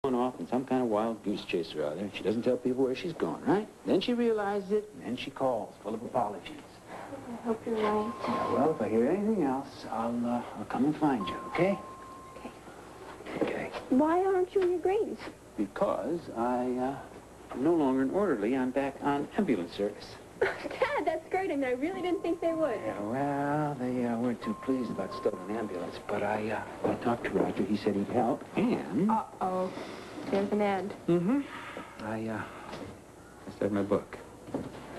going off in some kind of wild goose chase or other. She doesn't tell people where she's going, right? Then she realizes it, and then she calls, full of apologies. I hope you're right. Yeah, well, if I hear anything else, I'll come and find you, okay? Okay. Okay. Why aren't you in your grades? Because I'm no longer an orderly. I'm back on ambulance service. Dad, that's great. I mean, I really didn't think they would. Yeah, well, they weren't too pleased about stolen ambulance, but I talked to Roger. He said he'd help, and... Uh-oh. There's an end. Mm-hmm. I started my book.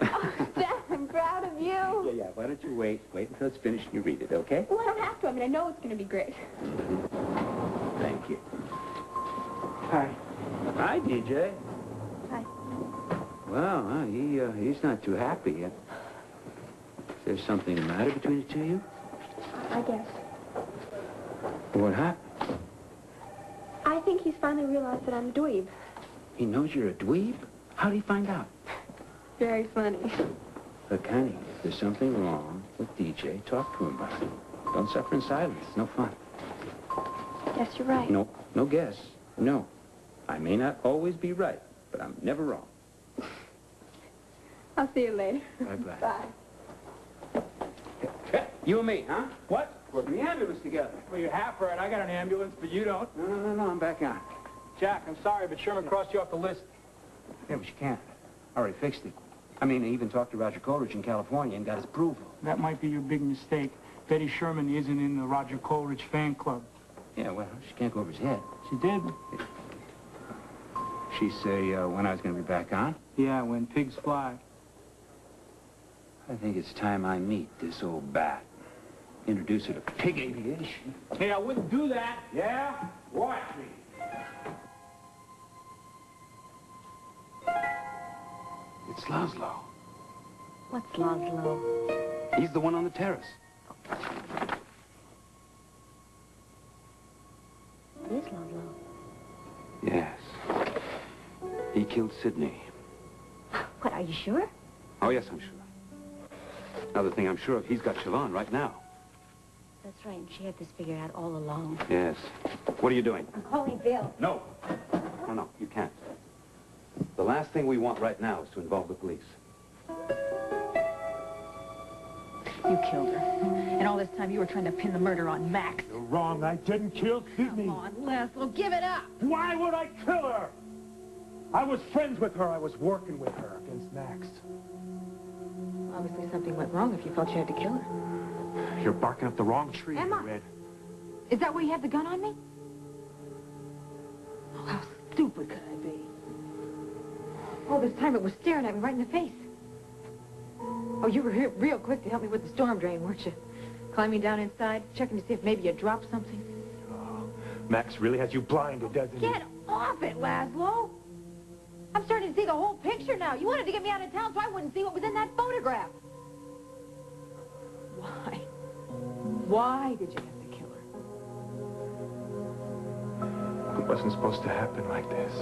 Oh, Dad, I'm proud of you. Yeah, why don't you wait until it's finished and you read it, okay? Well, I don't have to. I mean, I know it's going to be great. Mm-hmm. Thank you. Hi. Hi, DJ. Hi. Well, he's not too happy yet. Is there something the matter between the two of you? I guess. What happened? I think he's finally realized that I'm a dweeb. He knows you're a dweeb? How'd he find out? Very funny. Look, honey, if there's something wrong with DJ, talk to him about it. Don't suffer in silence. It's no fun. Guess you're right. No guess. No. I may not always be right, but I'm never wrong. I'll see you later. Bye-bye. Bye. Hey, you and me, huh? What? We're in the ambulance together. Well, you're half right. I got an ambulance, but you don't. No, I'm back on. Jack, I'm sorry, but Sherman crossed you off the list. Yeah, but you can't. I already fixed it. I mean, I even talked to Roger Coleridge in California and got his approval. That might be your big mistake. Betty Sherman isn't in the Roger Coleridge fan club. Yeah, well, she can't go over his head. She did? She say when I was going to be back on? Yeah, when pigs fly. I think it's time I meet this old bat. Introduce her to pig aviation. Hey, I wouldn't do that. Yeah? Watch me. It's Laszlo. What's Laszlo? He's the one on the terrace. It is Laszlo. Yes. He killed Sidney. What, are you sure? Oh, yes, I'm sure. Another thing I'm sure of, he's got Siobhan right now. That's right, and she had this figured out all along. Yes. What are you doing? I'm calling Bill. No. No, you can't. The last thing we want right now is to involve the police. You killed her. And all this time you were trying to pin the murder on Max. You're wrong. I didn't kill Sidney. Come on, Laszlo, give it up. Why would I kill her? I was friends with her. I was working with her against Max. Obviously something went wrong if you felt you had to kill her. You're barking up the wrong tree, Am I? Red. Is that why you had the gun on me? Oh, how stupid could I be? All this time it was staring at me right in the face. Oh, you were here real quick to help me with the storm drain, weren't you? Climbing down inside, checking to see if maybe you dropped something. Oh, Max really has you blinded, doesn't he? Get off it, Laszlo! I'm starting to see the whole picture now. You wanted to get me out of town so I wouldn't see what was in that photograph. Why? Why did you have to kill her? It wasn't supposed to happen like this.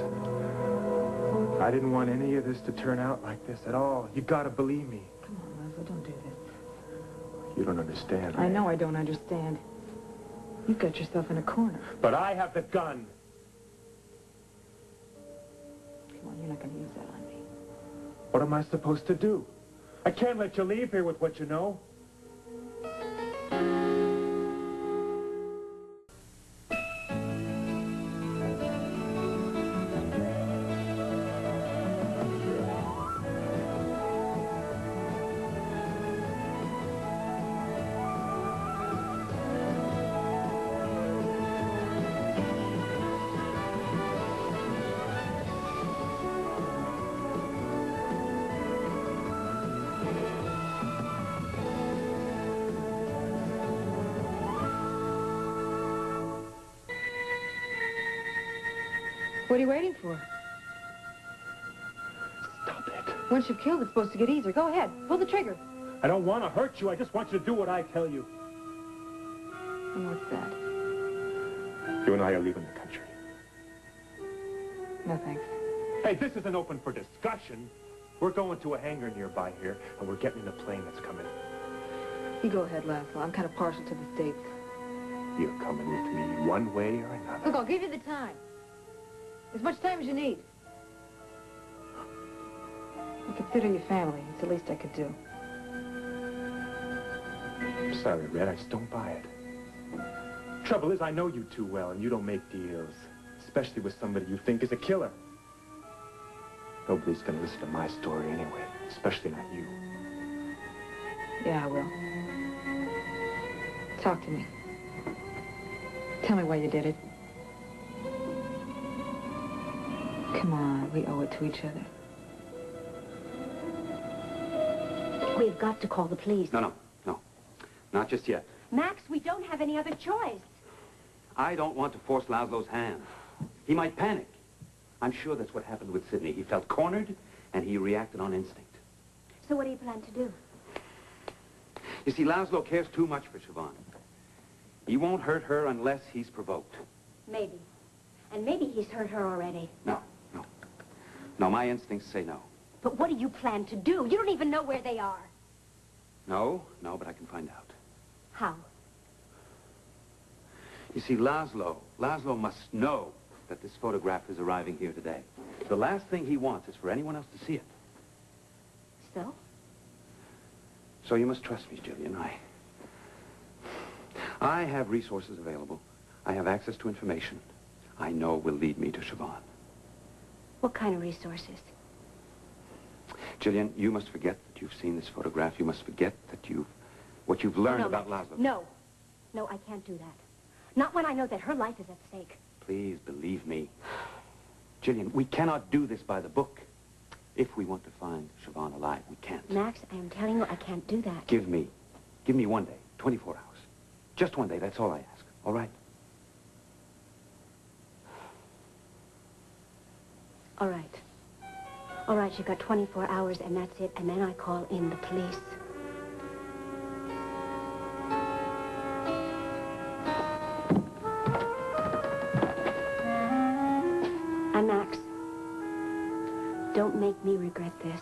I didn't want any of this to turn out like this at all. You gotta believe me. Come on, Laszlo, don't do this. You don't understand. I know I don't understand. You've got yourself in a corner. But I have the gun. Come on, you're not going to use that on me. What am I supposed to do? I can't let you leave here with what you know. What are you waiting for? Stop it. Once you've killed, it's supposed to get easier. Go ahead. Pull the trigger. I don't want to hurt you. I just want you to do what I tell you. And what's that? You and I are leaving the country. No, thanks. Hey, this isn't open for discussion. We're going to a hangar nearby here, and we're getting in a plane that's coming. You go ahead, Laszlo. I'm kind of partial to the States. You're coming with me one way or another. Look, I'll give you the time. As much time as you need. I consider you family. It's the least I could do. I'm sorry, Red. I just don't buy it. Trouble is, I know you too well, and you don't make deals. Especially with somebody you think is a killer. Nobody's gonna listen to my story anyway. Especially not you. Yeah, I will. Talk to me. Tell me why you did it. Come on, we owe it to each other. We've got to call the police. No. Not just yet. Max, we don't have any other choice. I don't want to force Laszlo's hand. He might panic. I'm sure that's what happened with Sidney. He felt cornered, and he reacted on instinct. So what do you plan to do? You see, Laszlo cares too much for Siobhan. He won't hurt her unless he's provoked. Maybe. And maybe he's hurt her already. No, my instincts say no. But what do you plan to do? You don't even know where they are. No, but I can find out. How? You see, Laszlo must know that this photograph is arriving here today. The last thing he wants is for anyone else to see it. So? So you must trust me, Jillian. I have resources available. I have access to information I know will lead me to Siobhan. What kind of resources? Jillian, you must forget that you've seen this photograph. You must forget that what you've learned about Laszlo. No, I can't do that. Not when I know that her life is at stake. Please believe me. Jillian, we cannot do this by the book. If we want to find Siobhan alive, we can't. Max, I am telling you I can't do that. Give me 1 day, 24 hours. Just 1 day, that's all I ask. All right? All right. All right, you've got 24 hours, and that's it. And then I call in the police. And Max, don't make me regret this.